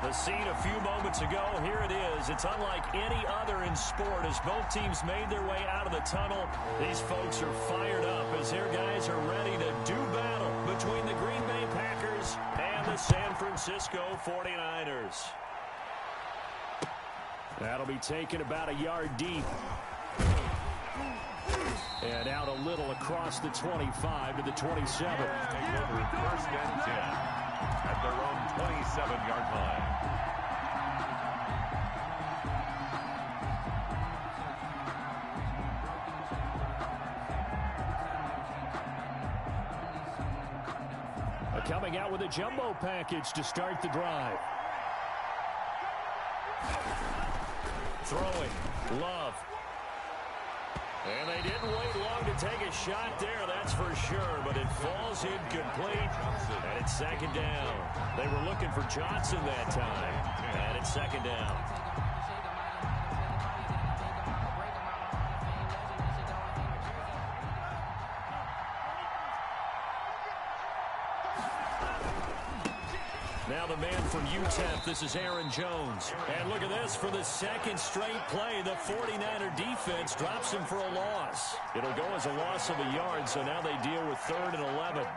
The scene a few moments ago, here it is. It's unlike any other in sport as both teams made their way out of the tunnel. These folks are fired up as their guys are ready to do battle between the Green Bay Packers and the San Francisco 49ers. That'll be taken about a yard deep. And out a little across the 25 to the 27. Take over 1st and 10 at their own 27-yard line. Coming out with a jumbo package to start the drive. Throwing, Love. And they didn't wait long to take a shot there, that's for sure, but it falls incomplete, and it's 2nd down. They were looking for Johnson that time, and it's 2nd down. Now the man from UTEP, this is Aaron Jones. And look at this, for the 2nd straight play, the 49er defense drops him for a loss. It'll go as a loss of a yard, so now they deal with 3rd and 11.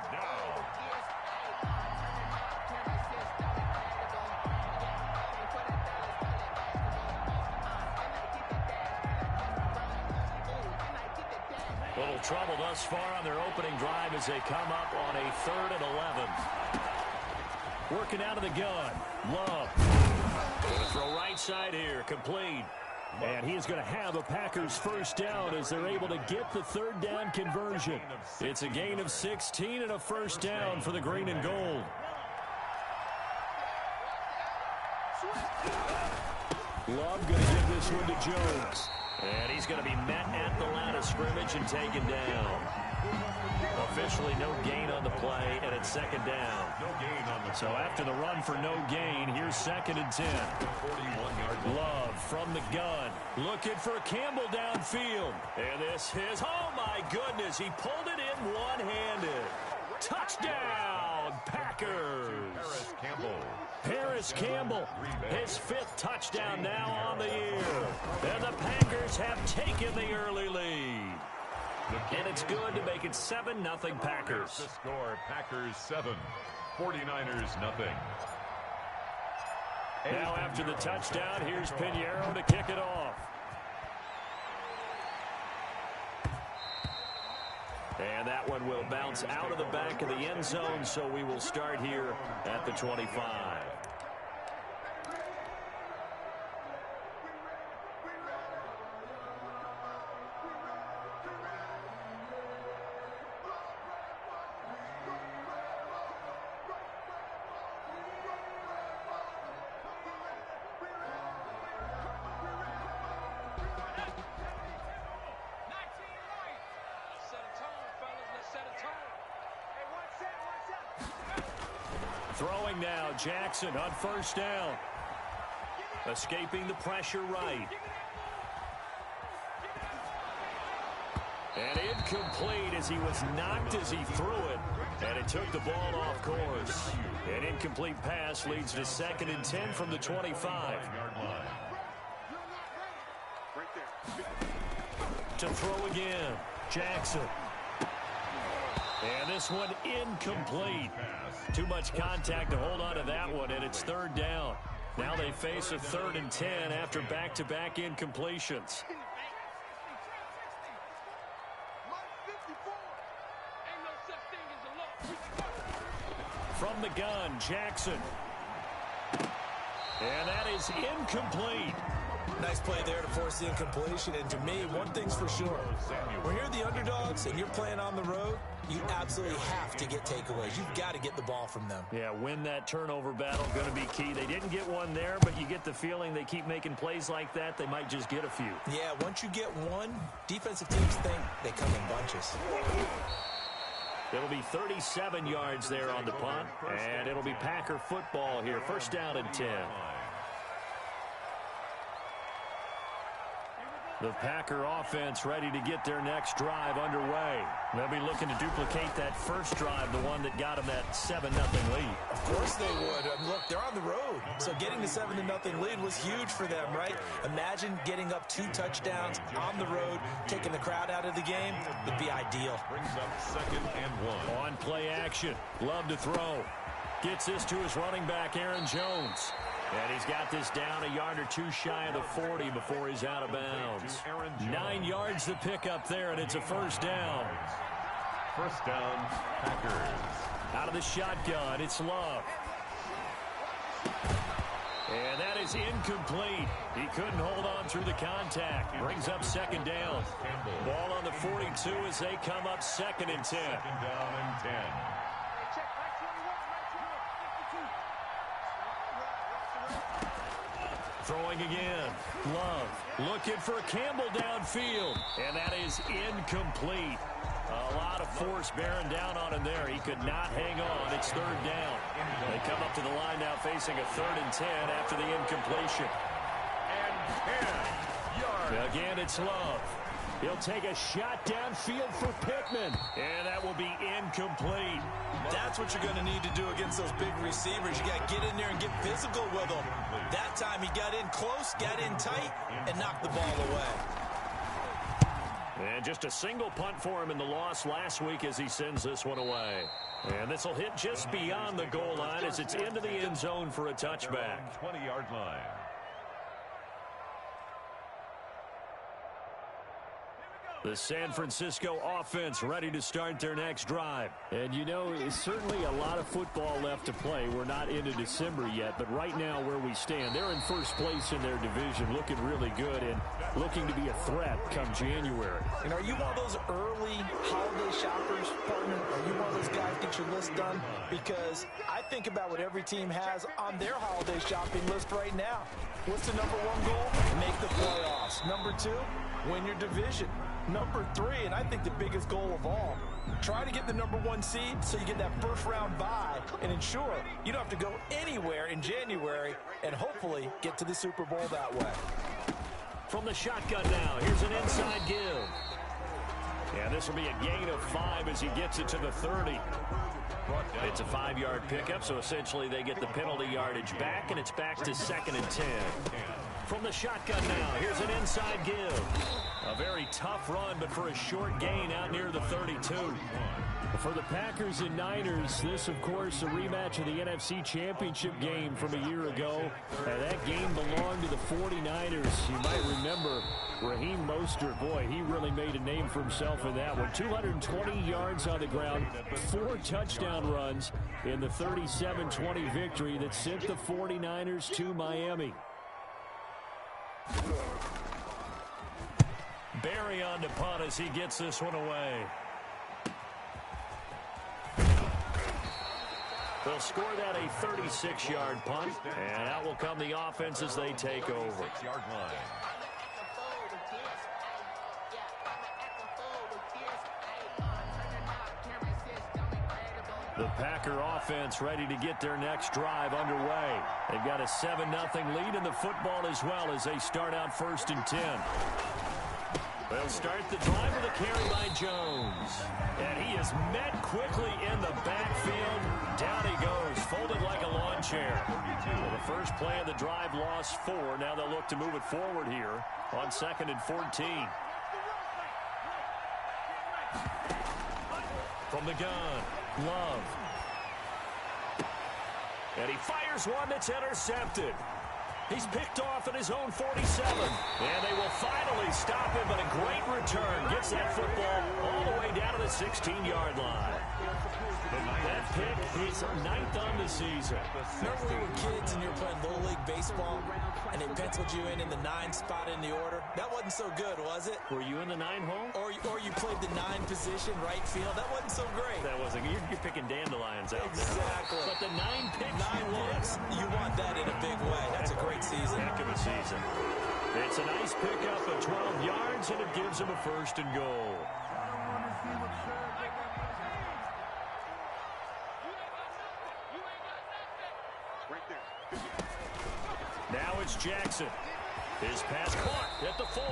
Little trouble thus far on their opening drive as they come up on a 3rd and 11. Working out of the gun. Love. Going to throw right side here. Complete. And he is going to have a Packers 1st down as they're able to get the 3rd down conversion. It's a gain of 16 and a 1st down for the green and gold. Love going to give this one to Jones. And he's going to be met at the line of scrimmage and taken down. Officially no gain on the play, and it's 2nd down. So after the run for no gain, here's 2nd and 10. 41-yard Love from the gun. Looking for Campbell downfield. And this is, oh my goodness, he pulled it in one-handed. Touchdown, Packers. Harris Campbell, his 5th touchdown now on the year. And the Packers have taken the early lead. And it's good to make it 7-0 Packers. The score, Packers 7, 49ers nothing. Now after the touchdown, here's Pinheiro to kick it off. And that one will bounce out of the back of the end zone, so we will start here at the 25. Throwing now, Jackson on 1st down. Escaping the pressure right. And incomplete as he was knocked as he threw it. And it took the ball off course. An incomplete pass leads to 2nd and 10 from the 25. To throw again, Jackson. And this one incomplete. Too much contact to hold on to that one, and it's 3rd down. Now they face a 3rd and 10 after back-to-back incompletions. From the gun, Jackson. And that is incomplete. Nice play there to force the incompletion. And to me, one thing's for sure. When you're the underdogs and you're playing on the road, you absolutely have to get takeaways. You've got to get the ball from them. Yeah, win that turnover battle, going to be key. They didn't get one there, but you get the feeling they keep making plays like that, they might just get a few. Yeah, once you get one, defensive teams think they come in bunches. It'll be 37 yards there on the punt, and it'll be Packer football here. 1st down and 10. The Packer offense ready to get their next drive underway. They'll be looking to duplicate that first drive, the one that got them that 7-0 lead. Of course they would. Look, they're on the road. So getting the 7-0 lead was huge for them, right? Imagine getting up 2 touchdowns on the road, taking the crowd out of the game. It'd be ideal. Brings up 2nd and 1. On play action. Love to throw. Gets this to his running back, Aaron Jones. And he's got this down a yard or 2 shy of the 40 before he's out of bounds. 9 yards to pick up there, and it's a first down. First down, Packers. Out of the shotgun, it's Love. And that is incomplete. He couldn't hold on through the contact. Brings up 2nd down. Ball on the 42 as they come up 2nd and 10. 2nd down and 10. Throwing again. Love looking for Campbell downfield. And that is incomplete. A lot of force bearing down on him there. He could not hang on. It's 3rd down. They come up to the line now facing a 3rd and 10 after the incompletion. And 10 yards. Again, it's Love. He'll take a shot downfield for Pittman. And that will be incomplete. That's what you're going to need to do against those big receivers. You got to get in there and get physical with them. That time he got in close, got in tight, and knocked the ball away. And just a single punt for him in the loss last week as he sends this one away. And this will hit just beyond the goal line as it's into the end zone for a touchback. 20-yard line. The San Francisco offense ready to start their next drive. And, you know, it's certainly a lot of football left to play. We're not into December yet, but right now where we stand, they're in first place in their division, looking really good and looking to be a threat come January. And are you one of those early holiday shoppers, partner? Are you one of those guys get your list done? Because I think about what every team has on their holiday shopping list right now. What's the number 1 goal? Make the playoffs. Number 2, win your division. Number 3, and I think the biggest goal of all, try to get the number 1 seed so you get that first round bye and ensure you don't have to go anywhere in January and hopefully get to the Super Bowl that way. From the shotgun now, here's an inside give. And this will be a gain of 5 as he gets it to the 30. It's a 5-yard pickup, so essentially they get the penalty yardage back, and it's back to 2nd and 10. From the shotgun now, here's an inside give. A very tough run, but for a short gain out near the 32. For the Packers and Niners, this, of course, a rematch of the NFC Championship game from a year ago. That game belonged to the 49ers. You might remember Raheem Mostert. Boy, he really made a name for himself in that one. 220 yards on the ground, 4 touchdown runs in the 37-20 victory that sent the 49ers to Miami. Barry on to punt as he gets this one away. They'll score that a 36-yard punt, and out will come the offense as they take over. 6-yard line. The Packer offense ready to get their next drive underway. They've got a 7-0 lead in the football as well as they start out 1st and 10. They'll start the drive with a carry by Jones. And he is met quickly in the backfield. Down he goes, folded like a lawn chair. Well, the first play of the drive lost 4. Now they'll look to move it forward here on 2nd and 14. From the gun, Love. And he fires one that's intercepted. He's picked off at his own 47. And they will finally stop him, but a great return. Gets that football all the way down to the 16-yard line. That pick is 9th on the season. Remember when we were kids and you were playing Little League Baseball and they penciled you in the 9 spot in the order? That wasn't so good, was it? Were you in the 9 hole? Or you played the 9 position, right field? That wasn't so great. That wasn't. You're picking dandelions out exactly. There. But the 9 picks, 9 picks, you want that in a big way. That's a great season. Heck of a season. It's a nice pickup of 12 yards, and it gives him a 1st and goal. Now it's Jackson. His pass caught at the 4.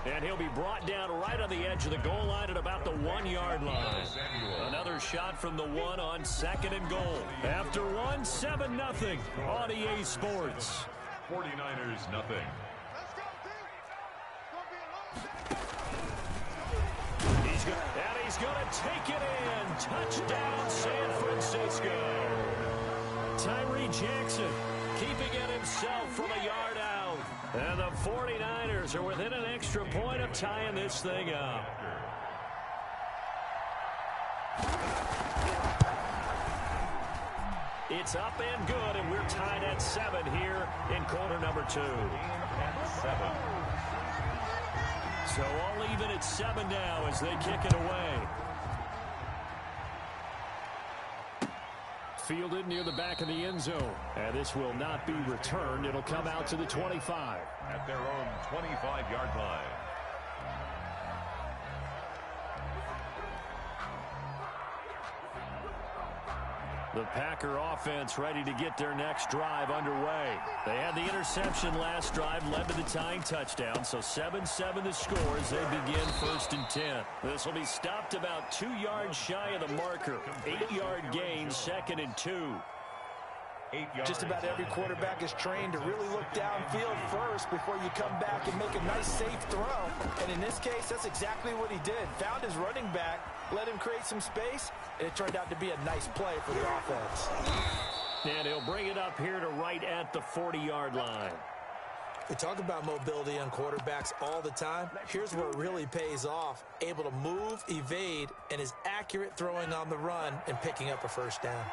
And he'll be brought down right on the edge of the goal line at about the 1-yard line. Another shot from the 1 on 2nd and goal. After 1, 7-0 on EA Sports. 49ers nothing. He's going to take it in. Touchdown, San Francisco. Tyree Jackson keeping it himself from a yard out. And the 49ers are within an extra point of tying this thing up. It's up and good, and we're tied at 7 here in quarter number 2. And 7. So all even at 7 now as they kick it away. Fielded near the back of the end zone. And this will not be returned. It'll come out to the 25. At their own 25-yard line. The Packer offense ready to get their next drive underway. They had the interception last drive, led to the tying touchdown, so 7-7 the score as they begin 1st and 10. This will be stopped about 2 yards shy of the marker. 8-yard gain, 2nd and 2. Just about every quarterback is trained to really look downfield first before you come back and make a nice, safe throw. And in this case, that's exactly what he did. Found his running back, let him create some space, and it turned out to be a nice play for the offense. And he'll bring it up here to right at the 40-yard line. We talk about mobility on quarterbacks all the time. Here's where it really pays off. Able to move, evade, and is accurate throwing on the run and picking up a first down.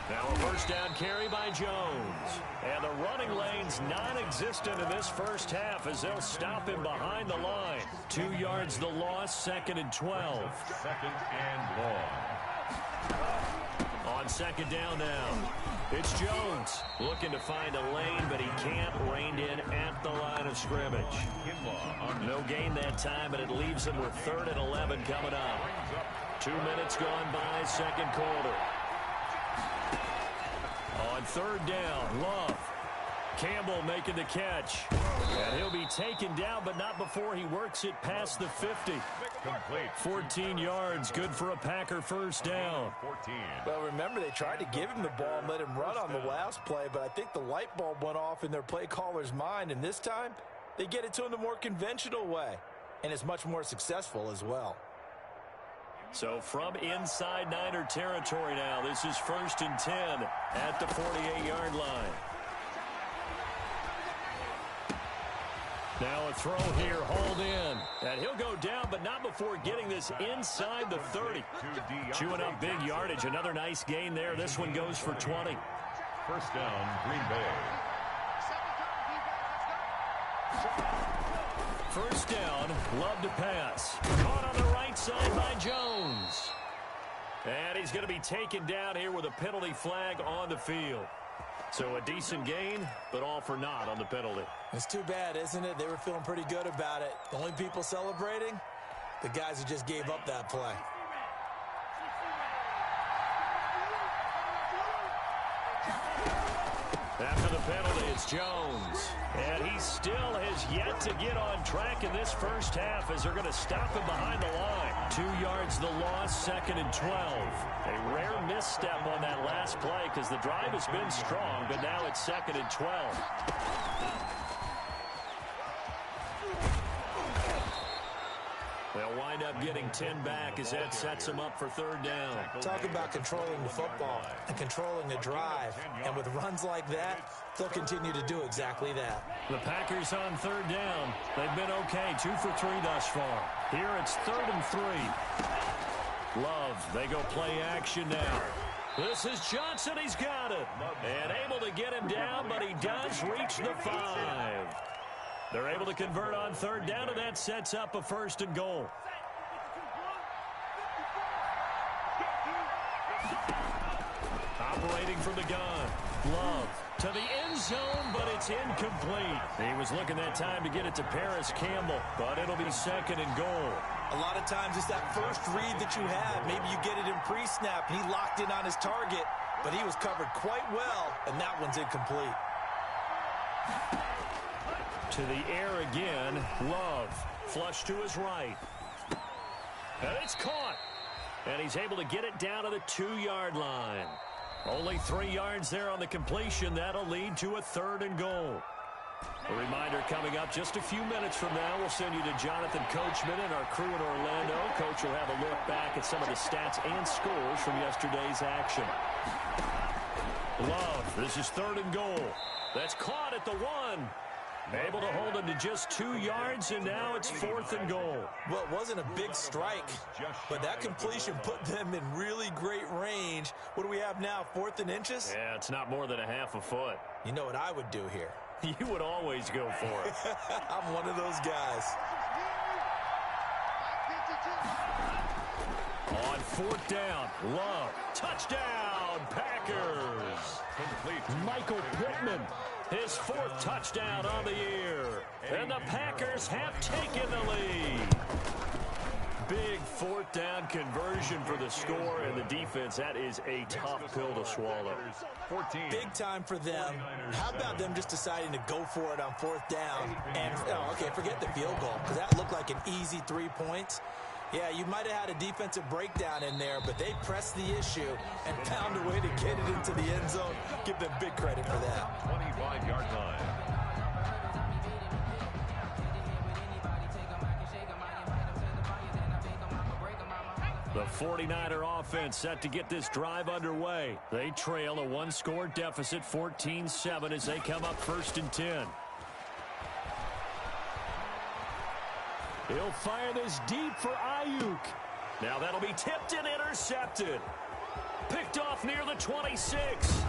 Now a first down carry by Jones. And the running lane's non-existent in this first half as they'll stop him behind the line. 2 yards the loss, 2nd and 12. 2nd and long. On 2nd down now. It's Jones looking to find a lane, but he can't. Reined in at the line of scrimmage. No gain that time, but it leaves him with 3rd and 11 coming up. 2 minutes gone by, 2nd quarter. On 3rd down, Love. Campbell making the catch. And he'll be taken down, but not before he works it past the 50. Complete. 14 yards, good for a Packer first down. 14. Well, remember, they tried to give him the ball and let him run on the last play, but I think the light bulb went off in their play caller's mind, and this time they get it to him the more conventional way, and it's much more successful as well. So from inside Niner territory now, this is 1st and 10 at the 48-yard line. Now a throw here, hauled in. And he'll go down, but not before getting this inside the 30. Chewing up big yardage. Another nice gain there. This one goes for 20. First down, Green Bay. First down, Love to pass. Caught on the right side by Jones. And he's going to be taken down here with a penalty flag on the field. So a decent gain, but all for naught on the penalty. It's too bad, isn't it? They were feeling pretty good about it. The only people celebrating, the guys who just gave up that play. After the penalty, it's Jones. And he still has yet to get on track in this first half as they're going to stop him behind the line. 2 yards the loss, 2nd and 12. A rare misstep on that last play because the drive has been strong, but now it's 2nd and 12. They'll wind up getting 10 back as that sets them up for 3rd down. Talk about controlling the football and controlling the drive. And with runs like that, they'll continue to do exactly that. The Packers on 3rd down. They've been okay, 2 for 3 thus far. Here it's 3rd and 3. Love, they go play action now. This is Johnson, he's got it. And able to get him down, but he does reach the 5. They're able to convert on 3rd down, and that sets up a 1st and goal. Operating from the gun. Love to the end zone, but it's incomplete. He was looking that time to get it to Paris Campbell, but it'll be 2nd and goal. A lot of times it's that first read that you have. Maybe you get it in pre-snap, and he locked in on his target, but he was covered quite well, and that one's incomplete. To the air again, Love. Flush to his right. And it's caught. And he's able to get it down to the 2-yard line. Only 3 yards there on the completion. That'll lead to a 3rd and goal. A reminder coming up just a few minutes from now. We'll send you to Jonathan Coachman and our crew in Orlando. Coach will have a look back at some of the stats and scores from yesterday's action. Love, this is 3rd and goal. That's caught at the 1. Able to hold him to just 2 yards, and now it's 4th and goal. Well, it wasn't a big strike, but that completion put them in really great range. What do we have now, 4th and inches? Yeah, it's not more than a half a foot. You know what I would do here? You would always go for it. I'm one of those guys. On 4th down, Love. Touchdown, Packers. Michael Pittman. His 4th touchdown on the year. And the Packers have taken the lead. Big 4th down conversion for the score, and the defense, that is a tough pill to swallow. Big time for them. How about them just deciding to go for it on 4th down? And, okay, forget the field goal, because that looked like an easy 3 points. Yeah, you might have had a defensive breakdown in there, but they pressed the issue and found a way to get it into the end zone. Give them big credit for that. 25-yard line. The 49er offense set to get this drive underway. They trail a 1-score deficit, 14-7, as they come up 1st and 10. He'll fire this deep for Ayuk. Now that'll be tipped and intercepted. Picked off near the 26.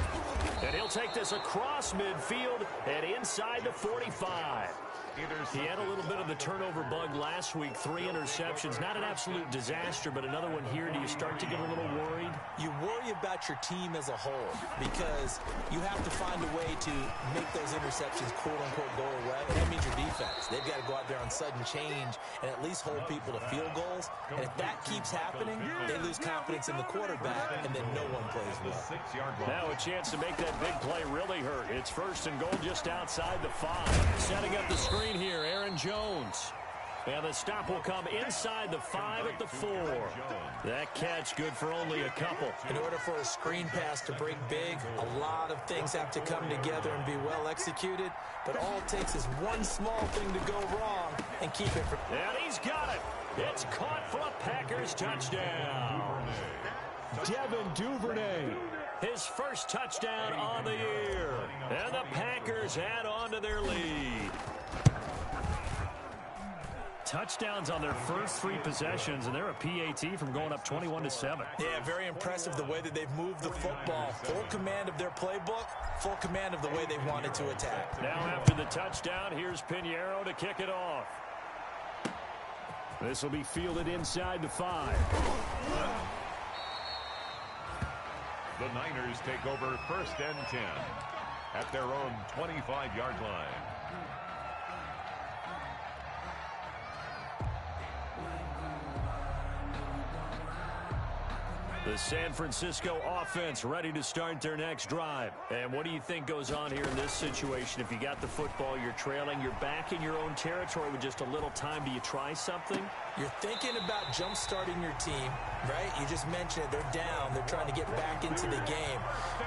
And he'll take this across midfield and inside the 45. He had a little bit of the turnover bug last week. 3 interceptions. Not an absolute disaster, but another one here. Do you start to get a little worried? You worry about your team as a whole because you have to find a way to make those interceptions quote-unquote go away. And that means your defense. They've got to go out there on sudden change and at least hold people to field goals. And if that keeps happening, they lose confidence in the quarterback, and then no one plays well. Now a chance to make that big play really hurt. It's 1st and goal just outside the 5. Setting up the screen here, Aaron Jones. And the stop will come inside the 5 at the 4. That catch good for only a couple. In order for a screen pass to break big, a lot of things have to come together and be well executed. But all it takes is one small thing to go wrong and keep it. And he's got it. It's caught for a Packers touchdown. Devin Duvernay. His 1st touchdown on the year. And the Packers add on to their lead. Touchdowns on their first 3 possessions, and they're a PAT from going up 21-7. Yeah, very impressive the way that they've moved the football. Full command of their playbook, full command of the way they wanted to attack. Now after the touchdown, here's Pinheiro to kick it off. This will be fielded inside the 5. The Niners take over 1st and 10 at their own 25-yard line. The San Francisco offense ready to start their next drive. And what do you think goes on here in this situation? If you got the football, you're trailing, you're back in your own territory with just a little time. Do you try something? You're thinking about jump-starting your team, right? You just mentioned it. They're down. They're trying to get back into the game.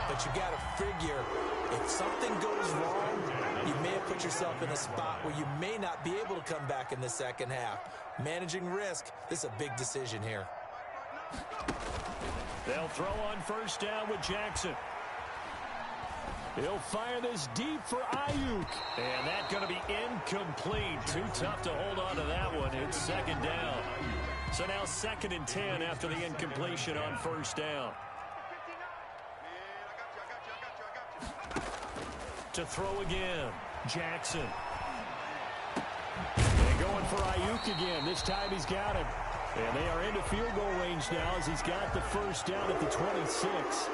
But you got to figure if something goes wrong, you may have put yourself in a spot where you may not be able to come back in the second half. Managing risk, this is a big decision here. They'll throw on 1st down with Jackson. He'll fire this deep for Ayuk. And that's going to be incomplete. Too tough to hold on to that one. It's 2nd down. So now 2nd and 10 after the incompletion on 1st down. To throw again, Jackson. And going for Ayuk again. This time he's got him. And they are into field goal range now as he's got the 1st down at the 26.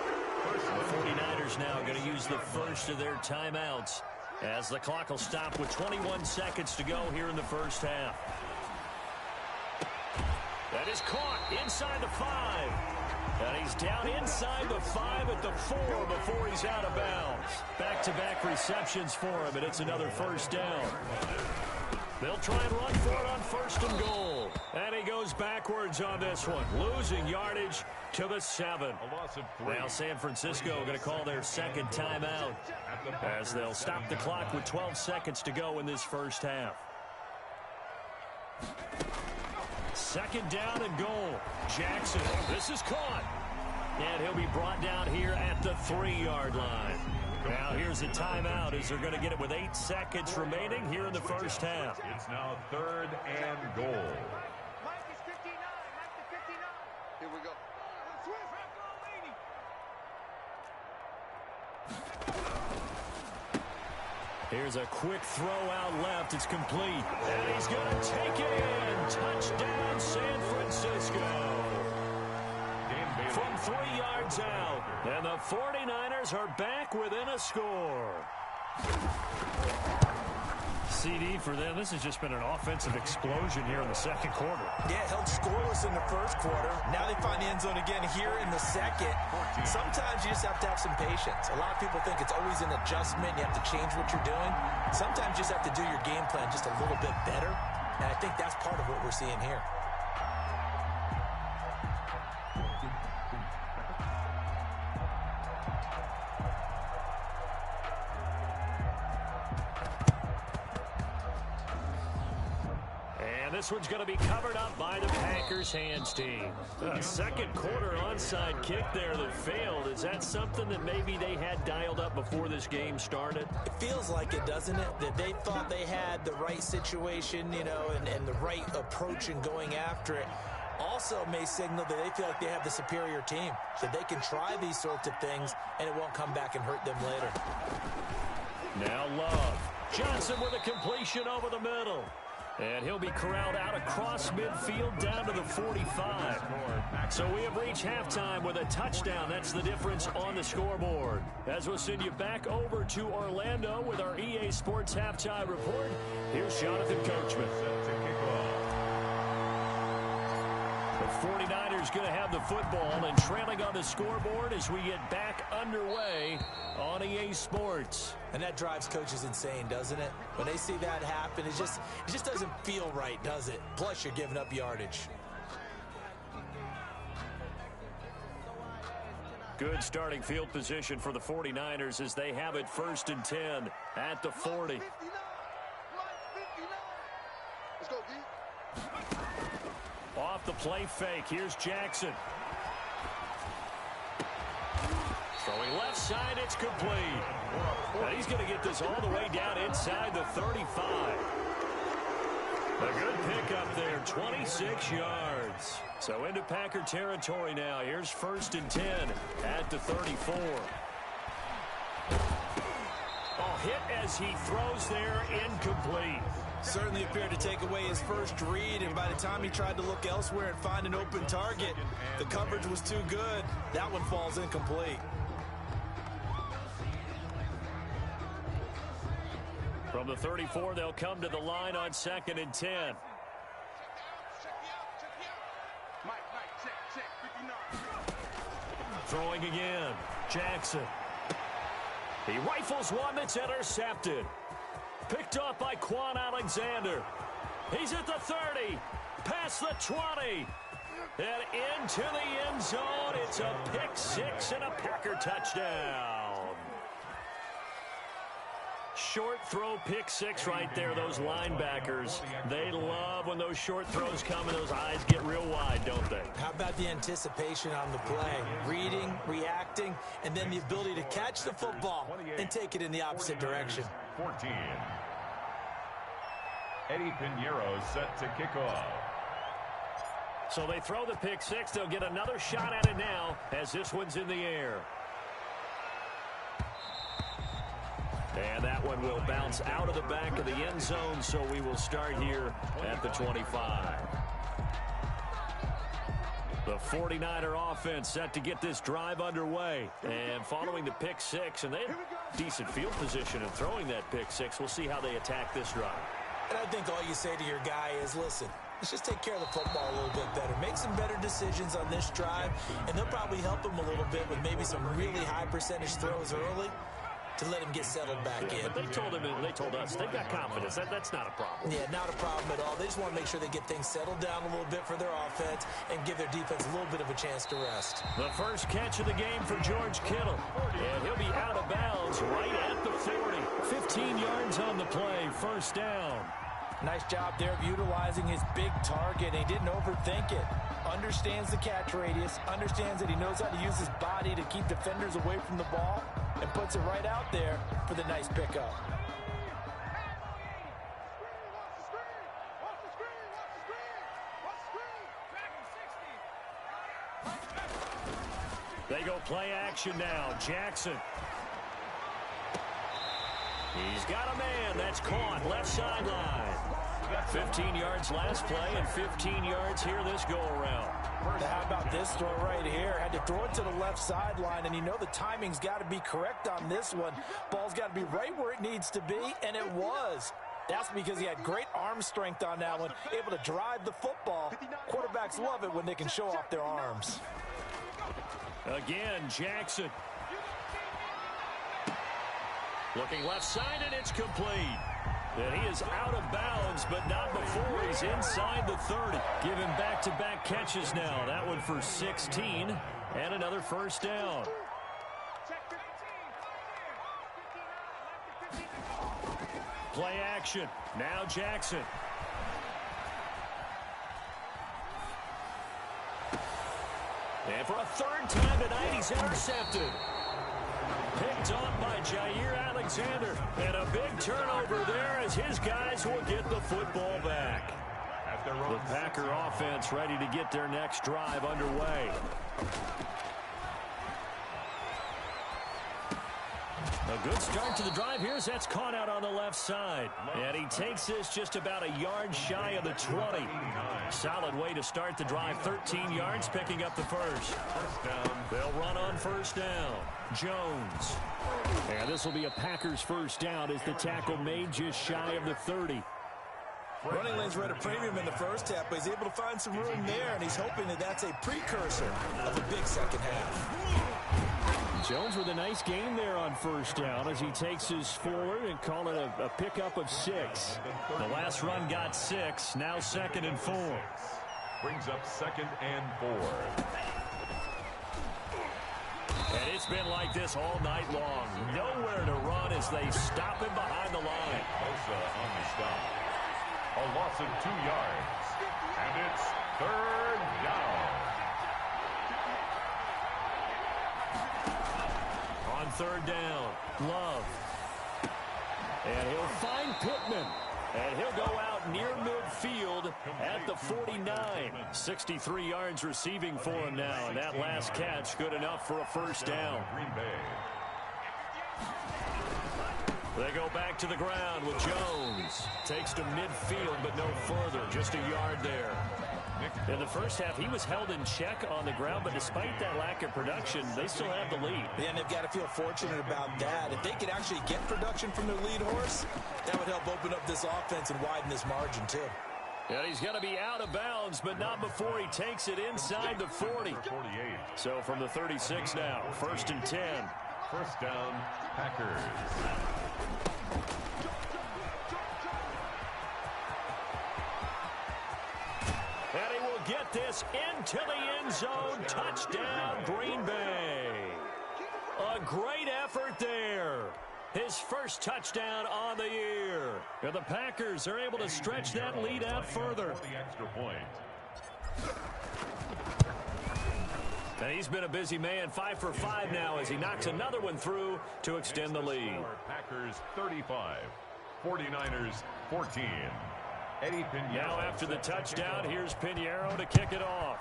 The 49ers now going to use the first of their timeouts as the clock will stop with 21 seconds to go here in the 1st half. That is caught inside the 5. And he's down inside the 5 at the 4 before he's out of bounds. Back-to-back receptions for him, and it's another first down. They'll try and run for it on first and goal. And he goes backwards on this one, losing yardage to the 7. Now San Francisco going to call their second timeout as they'll stop the clock with 12 seconds to go in this first half. Second down and goal. Jackson, this is caught. And he'll be brought down here at the 3-yard line. Now here's a timeout as they're going to get it with 8 seconds remaining here in the first half. It's now 3rd and goal. Here we go. Here's a quick throw out left. It's complete. And he's going to take it in. Touchdown, San Francisco. From 3 yards out. And the 49ers are back within a score. CD for them. This has just been an offensive explosion here in the second quarter. Yeah, held scoreless in the first quarter. Now they find the end zone again here in the second. Sometimes you just have to have some patience. A lot of people think it's always an adjustment. You have to change what you're doing. Sometimes you just have to do your game plan just a little bit better. And I think that's part of what we're seeing here. This one's going to be covered up by the Packers hands team. A second quarter onside kick there that failed. Is that something that maybe they had dialed up before this game started? It feels like it, doesn't it? That they thought they had the right situation, you know, and the right approach in going after it. Also may signal that they feel like they have the superior team, that they can try these sorts of things and it won't come back and hurt them later. Now Love. Johnson with a completion over the middle. And he'll be corralled out across midfield down to the 45. So we have reached halftime with a touchdown. That's the difference on the scoreboard. As we'll send you back over to Orlando with our EA Sports Halftime Report, here's Jonathan Coachman. The 49ers going to have the football and trailing on the scoreboard as we get back underway on EA Sports. And that drives coaches insane, doesn't it? When they see that happen, it just doesn't feel right, does it? Plus, you're giving up yardage. Good starting field position for the 49ers as they have it 1st and 10 at the 40. Let's go, D. Off the play fake. Here's Jackson. Throwing left side, it's complete. And he's going to get this all the way down inside the 35. A good pickup there, 26 yards. So into Packer territory now. Here's 1st and 10 at the 34. Oh, hit as he throws there, incomplete. Certainly appeared to take away his first read, and by the time he tried to look elsewhere and find an open target, the coverage was too good. That one falls incomplete. From the 34, they'll come to the line on 2nd and 10. Throwing again. Jackson. He rifles one that's intercepted. Picked off by Quan Alexander. He's at the 30. Past the 20. And into the end zone. It's a pick six and a Packer touchdown. Short throw pick six right there. Those linebackers, they love when those short throws come and those eyes get real wide, don't they? How about the anticipation on the play? Reading, reacting, and then the ability to catch the football and take it in the opposite direction. 14. Eddie Pinheiro set to kick off. So they throw the pick six. They'll get another shot at it now as this one's in the air. And that one will bounce out of the back of the end zone, so we will start here at the 25. The 49er offense set to get this drive underway. And following the pick six, and they had decent field position in throwing that pick six. We'll see how they attack this drive. And I think all you say to your guy is, listen, let's just take care of the football a little bit better. Make some better decisions on this drive, and they'll probably help him a little bit with maybe some really high percentage throws early to let him get settled back in. But they told us they've got confidence. That's not a problem. Yeah, not a problem at all. They just want to make sure they get things settled down a little bit for their offense and give their defense a little bit of a chance to rest. The first catch of the game for George Kittle. And he'll be out of bounds right at the 40. 15 yards on the play, first down. Nice job there of utilizing his big target. He didn't overthink it. Understands the catch radius, understands that he knows how to use his body to keep defenders away from the ball, and puts it right out there for the nice pickup. They go play action now. Jackson. He's got a man. That's caught. Left sideline. 15 yards last play and 15 yards here this go-around. How about this throw right here? Had to throw it to the left sideline, and you know the timing's got to be correct on this one. Ball's got to be right where it needs to be, and it was. That's because he had great arm strength on that one, able to drive the football. Quarterbacks love it when they can show off their arms. Again, Jackson. Looking left side, and it's complete. And he is out of bounds, but not before he's inside the 30. Give him back-to-back catches now. That one for 16, and another first down. Play action. Now Jackson. And for a third time tonight, he's intercepted. Picked off by Jair Alexander. And a big turnover there as his guys will get the football back. The Packer offense ready to get their next drive underway. A good start to the drive here as that's caught out on the left side. And he takes this just about a yard shy of the 20. Solid way to start the drive. 13 yards, picking up the first. They'll run on first down. Jones. And this will be a Packers first down as the tackle made just shy of the 30. Running lanes were at a premium in the first half, but he's able to find some room there, and he's hoping that that's a precursor of a big second half. Jones with a nice gain there on first down as he takes his forward and call it a pickup of 6. The last run got 6, now 2nd and 4. Brings up 2nd and 4. And it's been like this all night long. Nowhere to run as they stop him behind the line. Bosa on the stop. A loss of 2 yards. And it's 3rd down. On 3rd down, Love. And he'll find Pittman. And he'll go out near midfield at the 49. 63 yards receiving for him now. And that last catch good enough for a first down. Green Bay. They go back to the ground with Jones. Takes to midfield, but no further. Just a yard there. In the first half, he was held in check on the ground, but despite that lack of production, they still have the lead. Yeah, and they've got to feel fortunate about that. If they could actually get production from their lead horse, that would help open up this offense and widen this margin, too. And he's going to be out of bounds, but not before he takes it inside the 40. 48. So from the 36 now, 1st and 10. First down, Packers. And he will get this into the end zone. Touchdown, Green Bay. A great effort there. His first touchdown on the year. And the Packers are able to stretch that lead out further. The extra point. And he's been a busy man, 5 for 5 now as he knocks another one through to extend the lead. Packers 35, 49ers 14. Eddie Pinheiro. Now after the touchdown, here's Pinheiro to kick it off.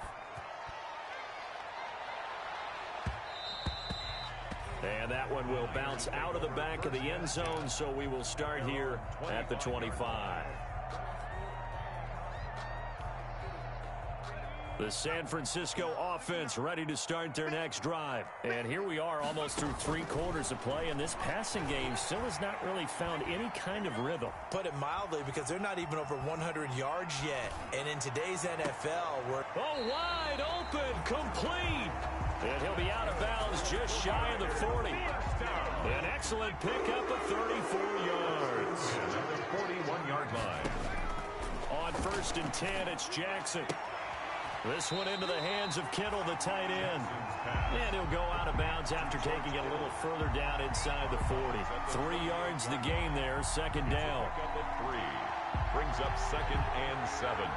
And that one will bounce out of the back of the end zone, so we will start here at the 25. The San Francisco offense ready to start their next drive. And here we are almost through 3 quarters of play, and this passing game still has not really found any kind of rhythm. Put it mildly, because they're not even over 100 yards yet. And in today's NFL, we're... Oh, wide open, complete. And he'll be out of bounds just shy of the 40. An excellent pickup of 34 yards. At the 41-yard line. On 1st and 10, it's Jackson. This one into the hands of Kittle, the tight end. And he'll go out of bounds after taking it a little further down inside the 40. 3 yards the gain there, 2nd down. Up at 3. Brings up 2nd and 7.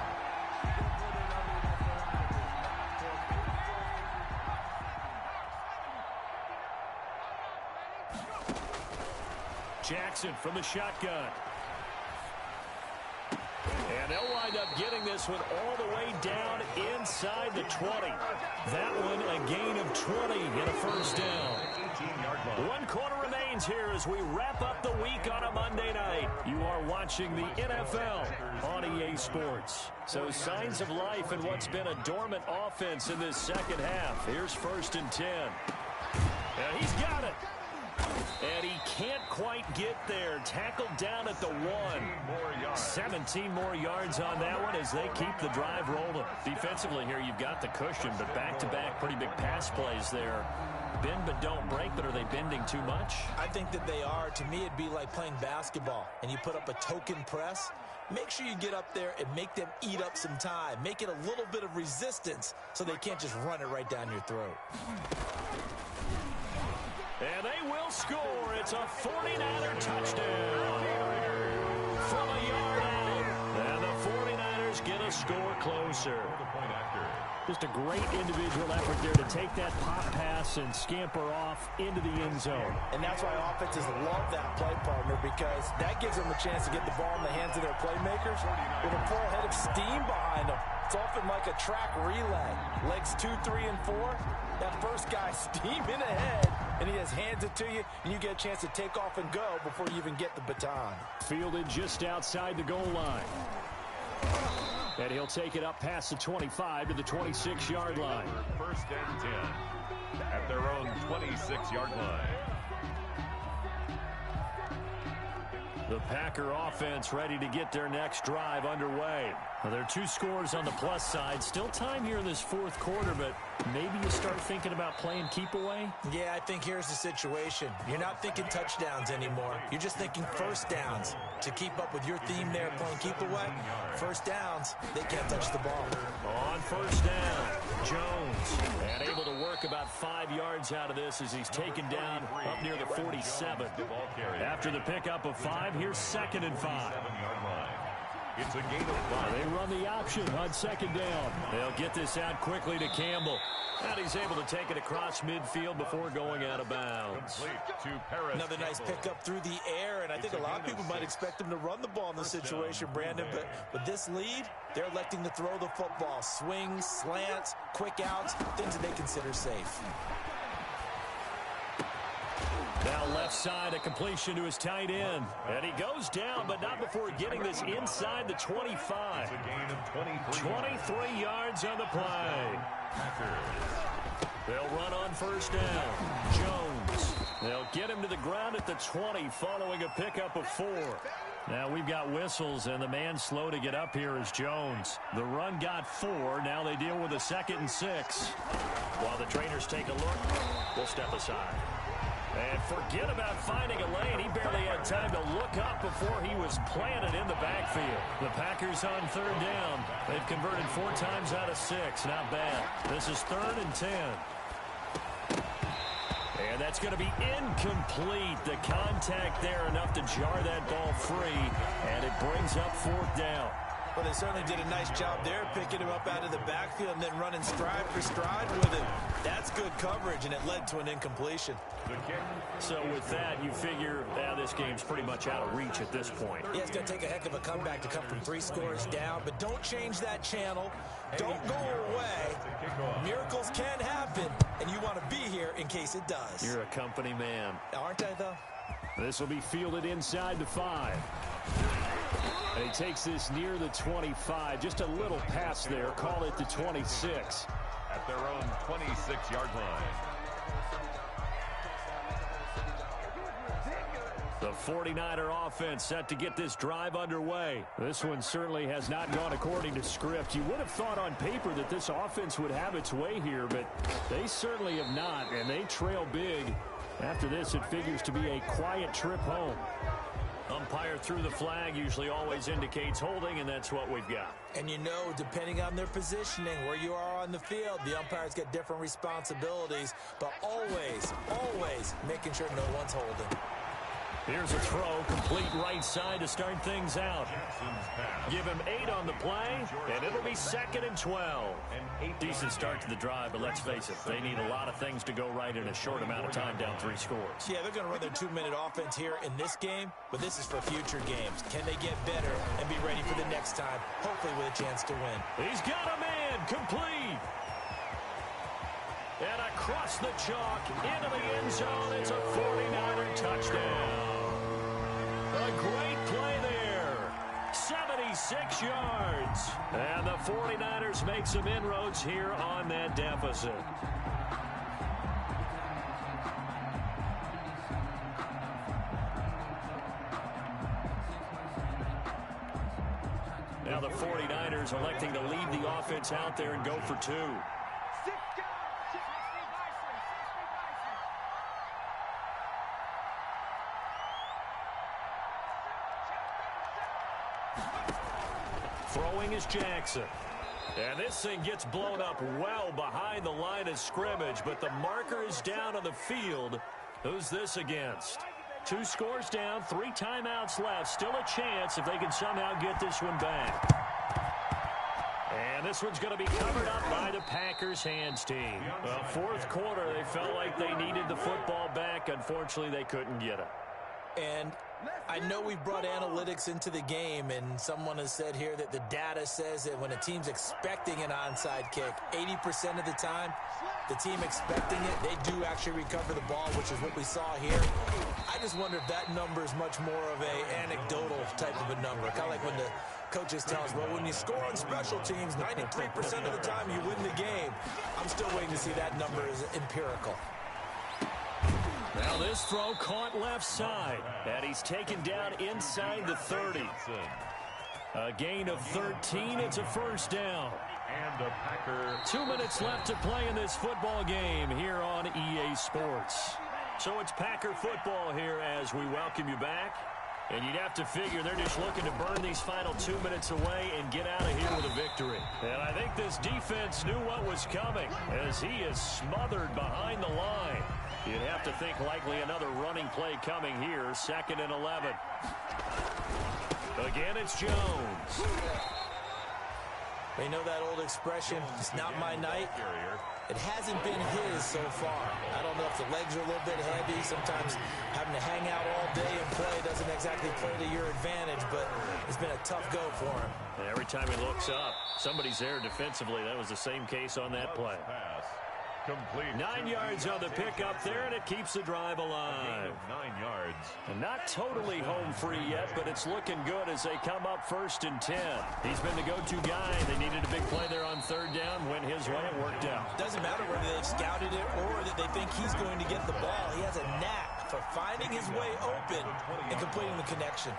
Jackson from the shotgun. And they'll wind up getting this one all the way down inside the 20. That one a gain of 20 and a 1st down. 1 quarter remains here as we wrap up the week on a Monday night. You are watching the NFL on EA Sports. So signs of life in what's been a dormant offense in this 2nd half. Here's 1st and 10. And he's got it. And he can't quite get there. Tackled down at the 1. 17 more yards on that one as they keep the drive rolling. Defensively here, you've got the cushion, but back-to-back pretty big pass plays there. Bend but don't break, but are they bending too much? I think that they are. To me, it'd be like playing basketball, and you put up a token press. Make sure you get up there and make them eat up some time. Make it a little bit of resistance so they can't just run it right down your throat. And they will score. It's a 49er touchdown from a yard out. And the 49ers get a score closer. Just a great individual effort there to take that pop pass and scamper off into the end zone. And that's why offenses love that play, partner, because that gives them a chance to get the ball in the hands of their playmakers with a full head of steam behind them. It's often like a track relay. Legs 2, 3, and 4. That first guy steaming ahead, and he just hands it to you, and you get a chance to take off and go before you even get the baton. Fielded just outside the goal line. And he'll take it up past the 25 to the 26-yard line. 1st and 10 at their own 26-yard line. The Packer offense ready to get their next drive underway. Well, there are 2 scores on the plus side. Still time here in this 4th quarter, but maybe you start thinking about playing keep away? Yeah, I think here's the situation. You're not thinking touchdowns anymore. You're just thinking 1st downs. To keep up with your theme there, playing keep away, 1st downs, they can't touch the ball. On 1st down, Jones. And able to work about 5 yards out of this as he's taken down up near the 47. After the pickup of 5, here's 2nd and 5. It's a gain of 5. They run the option on 2nd down. They'll get this out quickly to Campbell. And he's able to take it across midfield before going out of bounds. Another nice pickup through the air, and I think a lot of people might expect him to run the ball in this situation, Brandon, but with this lead, they're electing to throw the football. Swings, slants, quick outs, things that they consider safe. Now left side, a completion to his tight end. And he goes down, but not before getting this inside the 25. 23 yards on the play. They'll run on 1st down. Jones. They'll get him to the ground at the 20 following a pickup of 4. Now we've got whistles, and the man slow to get up here is Jones. The run got 4. Now they deal with a 2nd and 6. While the trainers take a look, we'll step aside. And forget about finding a lane. He barely had time to look up before he was planted in the backfield. The Packers on 3rd down. They've converted 4 times out of 6. Not bad. This is 3rd and 10. And that's going to be incomplete. The contact there enough to jar that ball free. And it brings up 4th down. Well, they certainly did a nice job there, picking him up out of the backfield and then running stride for stride with him. That's good coverage, and it led to an incompletion. So with that, you figure this game's pretty much out of reach at this point. Yeah, it's going to take a heck of a comeback to come from 3 scores down, but don't change that channel. Don't go away. Miracles can happen, and you want to be here in case it does. You're a company man. Aren't I, though? This will be fielded inside the 5. And he takes this near the 25. Just a little pass there. Call it the 26. At their own 26-yard line. The 49er offense set to get this drive underway. This one certainly has not gone according to script. You would have thought on paper that this offense would have its way here, but they certainly have not, and they trail big. After this, it figures to be a quiet trip home. Umpire threw the flag, usually always indicates holding, and that's what we've got. And you know, depending on their positioning, where you are on the field, the umpires get different responsibilities, but always making sure no one's holding. Here's a throw, complete right side to start things out. Give him 8 on the play, and it'll be 2nd and 12. Decent start to the drive, but let's face it, they need a lot of things to go right in a short amount of time, down 3 scores. Yeah, they're going to run their 2-minute offense here in this game, but this is for future games. Can they get better and be ready for the next time, hopefully with a chance to win? He's got a man, complete. And across the chalk, into the end zone, it's a 49er touchdown. A great play there. 76 yards. And the 49ers make some inroads here on that deficit. Now the 49ers electing to leave the offense out there and go for 2. Throwing is Jackson. And this thing gets blown up well behind the line of scrimmage, but the marker is down on the field. Who's this against? 2 scores down, 3 timeouts left. Still a chance if they can somehow get this one back. And this one's going to be covered up by the Packers hands team. Well, 4th quarter, they felt like they needed the football back. Unfortunately, they couldn't get it. And I know we brought analytics into the game, and someone has said here that the data says that when a team's expecting an onside kick, 80% of the time, the team expecting it, they do actually recover the ball, which is what we saw here. I just wonder if that number is much more of a anecdotal type of a number. Kind of like when the coaches tell us, well, when you score on special teams, 93% of the time you win the game. I'm still waiting to see that number is empirical. Now this throw caught left side, and he's taken down inside the 30. A gain of 13, it's a first down. And a Packer. 2 minutes left to play in this football game here on EA Sports. So it's Packer football here as we welcome you back. And you'd have to figure they're just looking to burn these final 2 minutes away and get out of here with a victory. And I think this defense knew what was coming as he is smothered behind the line. You'd have to think likely another running play coming here, 2nd and 11. Again, it's Jones. They know that old expression, it's not my night. It hasn't been his so far. I don't know if the legs are a little bit heavy. Sometimes having to hang out all day and play doesn't exactly play to your advantage, but it's been a tough go for him. And every time he looks up, somebody's there defensively. That was the same case on that play. Complete. 9 yards on the pickup there, and it keeps the drive alive. 9 yards. And not totally home free yet, but it's looking good as they come up 1st and 10. He's been the go-to guy. They needed a big play there on 3rd down. Went his way. It worked out. Doesn't matter whether they've scouted it or that they think he's going to get the ball. He has a knack for finding his way open and completing the connection.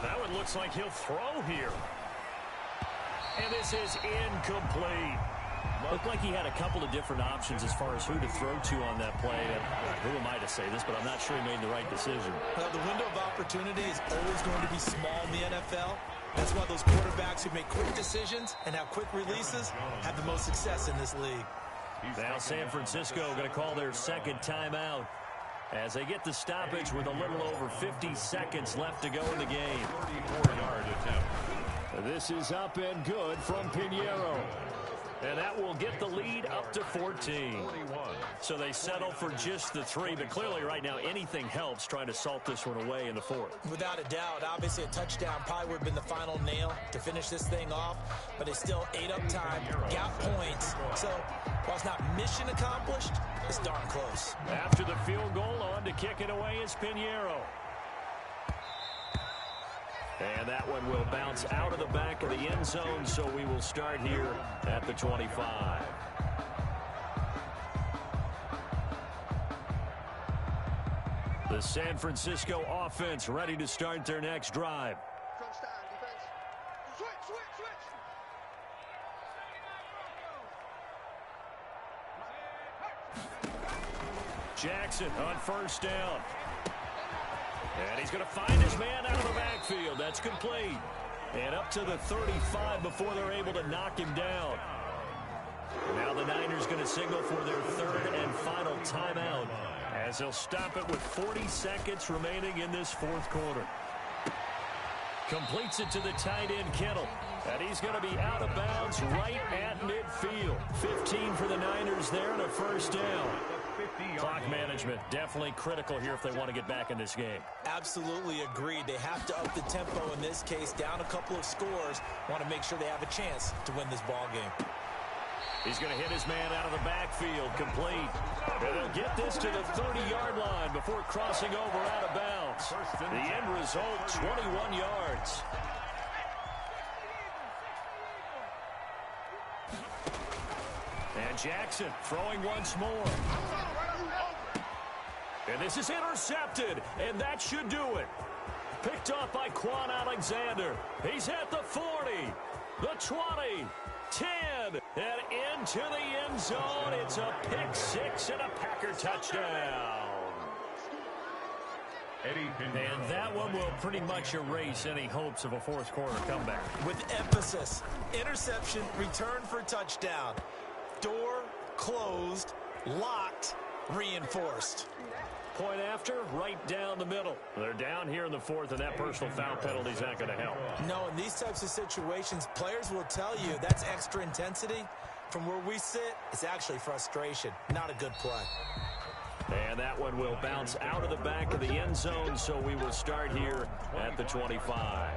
That one looks like he'll throw here. And this is incomplete. Looked like he had a couple of different options as far as who to throw to on that play. Who am I to say this, but I'm not sure he made the right decision. Well, the window of opportunity is always going to be small in the NFL. That's why those quarterbacks who make quick decisions and have quick releases have the most success in this league. Now San Francisco going to call their 2nd timeout as they get the stoppage with a little over 50 seconds left to go in the game. 34-yard attempt. This is up and good from Pinheiro. And that will get the lead up to 14. So they settle for just the 3, but clearly right now anything helps trying to salt this one away in the 4th. Without a doubt, obviously a touchdown probably would have been the final nail to finish this thing off, but they still ate up time, got points. So while it's not mission accomplished, it's darn close. After the field goal, on to kick it away is Pinheiro. And that one will bounce out of the back of the end zone, so we will start here at the 25. The San Francisco offense ready to start their next drive. Crunch down, defense. Switch. Jackson on first down. And he's going to find his man out of the backfield. That's complete. And up to the 35 before they're able to knock him down. Now the Niners going to signal for their 3rd and final timeout as they'll stop it with 40 seconds remaining in this 4th quarter. Completes it to the tight end, Kittle. And he's going to be out of bounds right at midfield. 15 for the Niners there and a first down. Clock management definitely critical here if they want to get back in this game. Absolutely agreed. They have to up the tempo in this case, down a couple of scores. Want to make sure they have a chance to win this ball game. He's going to hit his man out of the backfield, complete. And they'll get this to the 30-yard line before crossing over out of bounds. The end result, 21 yards. And Jackson throwing once more. And this is intercepted, and that should do it. Picked up by Quan Alexander. He's at the 40, the 20, 10, and into the end zone. It's a pick 6 and a Packer touchdown. And that one will pretty much erase any hopes of a 4th quarter comeback. With emphasis, interception, return for touchdown. Door closed, locked, reinforced. Point after, right down the middle. They're down here in the 4th, and that personal foul penalty is not going to help. No, in these types of situations, players will tell you that's extra intensity. From where we sit, it's actually frustration. Not a good play. And that one will bounce out of the back of the end zone, so we will start here at the 25.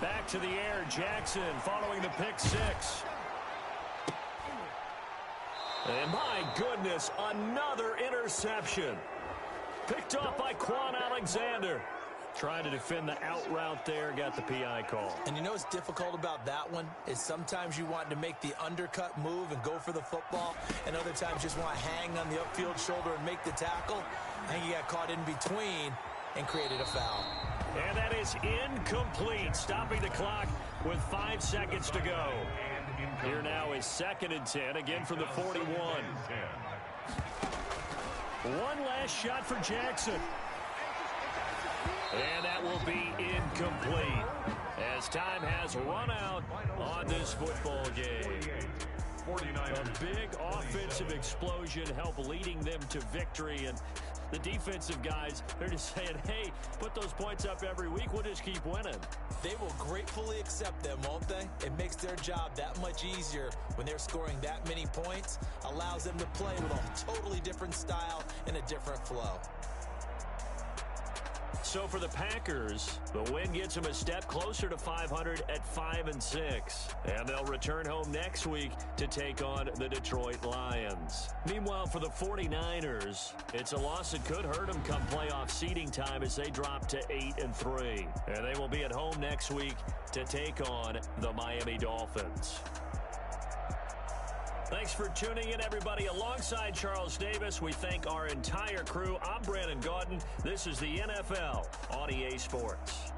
Back to the air, Jackson following the pick 6. And my goodness, another interception. Picked off by Quan Alexander. Trying to defend the out route there, got the PI call. And you know what's difficult about that one is sometimes you want to make the undercut move and go for the football, and other times just want to hang on the upfield shoulder and make the tackle. I think he got caught in between and created a foul. And that is incomplete, stopping the clock with 5 seconds to go. Here now is 2nd and 10, again from the 41. One last shot for Jackson. And that will be incomplete as time has run out on this football game. A big offensive explosion helped leading them to victory, and the defensive guys, they're just saying, hey, put those points up every week, we'll just keep winning. They will gratefully accept them, won't they? It makes their job that much easier when they're scoring that many points, allows them to play with a totally different style and a different flow. So for the Packers, the win gets them a step closer to 500 at 5-6. And they'll return home next week to take on the Detroit Lions. Meanwhile, for the 49ers, it's a loss that could hurt them come playoff seeding time as they drop to 8-3. And they will be at home next week to take on the Miami Dolphins. Thanks for tuning in, everybody. Alongside Charles Davis, we thank our entire crew. I'm Brandon Gaudin. This is the NFL on EA Sports.